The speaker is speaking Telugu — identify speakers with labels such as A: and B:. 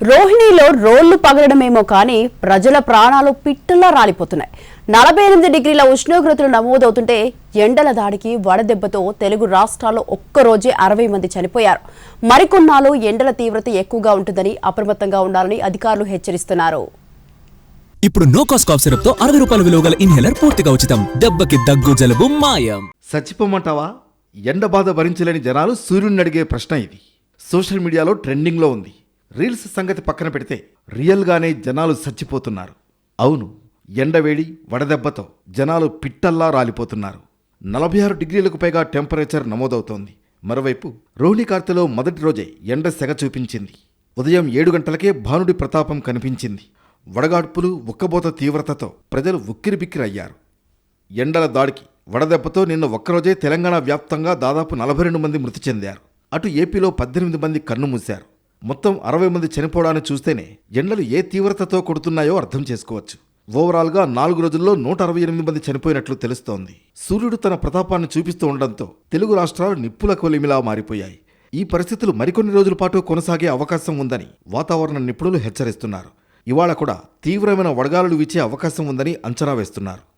A: రోహిణిలో రోళ్లు పగలడమేమో కానీ ప్రజల ప్రాణాలు పిట్టల్లా రాలిపోతున్నాయి. 48 డిగ్రీల ఉష్ణోగ్రతలు నమోదవుతుంటే ఎండల దాడికి వడదెబ్బతో తెలుగు రాష్ట్రాల్లో ఒక్కరోజే 60 మంది చనిపోయారు. మరికొన్నాళ్ళు ఎండల తీవ్రత ఎక్కువగా ఉంటుందని అప్రమత్తంగా ఉండాలని అధికారులు హెచ్చరిస్తున్నారు.
B: ఇప్పుడు నో కాస్ట్ కాఫ్ సిరప్ తో 60 రూపాయల విలువ గల ఇన్హేలర్ పూర్తిగా ఉచితం. దెబ్బకి దగ్గు జలుబు మాయం.
C: చచ్చిపోమంటావా? ఎండ బాధ భరించలేని జనాలు సూర్యుడిని అడిగే ప్రశ్న ఇది సోషల్ మీడియాలో ట్రెండింగ్లో ఉంది. రీల్స్ సంగతి పక్కన పెడితే రియల్గానే జనాలు చచ్చిపోతున్నారు. అవును, ఎండవేడి వడదెబ్బతో జనాలు పిట్టల్లా రాలిపోతున్నారు. 46 డిగ్రీలకు పైగా టెంపరేచర్ నమోదవుతోంది. మరోవైపు రోహిణి కార్తెలో మొదటి రోజే ఎండ సెగ చూపించింది. ఉదయం 7 గంటలకే భానుడి ప్రతాపం కనిపించింది. వడగాడ్పులు ఉక్కబోత తీవ్రతతో ప్రజలు ఉక్కిరిబిక్కిరయ్యారు. ఎండల దాడికి వడదెబ్బతో నిన్న ఒక్కరోజే తెలంగాణ వ్యాప్తంగా దాదాపు 42 మంది మృతి చెందారు. అటు ఏపీలో 18 మంది కన్నుమూశారు. మొత్తం 60 మంది చనిపోవడాన్ని చూస్తేనే ఎండలు ఏ తీవ్రతతో కొడుతున్నాయో అర్థం చేసుకోవచ్చు. ఓవరాల్గా 4 రోజుల్లో 168 మంది చనిపోయినట్లు తెలుస్తోంది. సూర్యుడు తన ప్రతాపాన్ని చూపిస్తూ ఉండడంతో తెలుగు రాష్ట్రాలు నిప్పుల కొలిమిలా మారిపోయాయి. ఈ పరిస్థితులు మరికొన్ని రోజుల పాటు కొనసాగే అవకాశం ఉందని వాతావరణ నిపుణులు హెచ్చరిస్తున్నారు. ఇవాళ కూడా తీవ్రమైన వడగాలులు వీచే అవకాశం ఉందని అంచనా వేస్తున్నారు.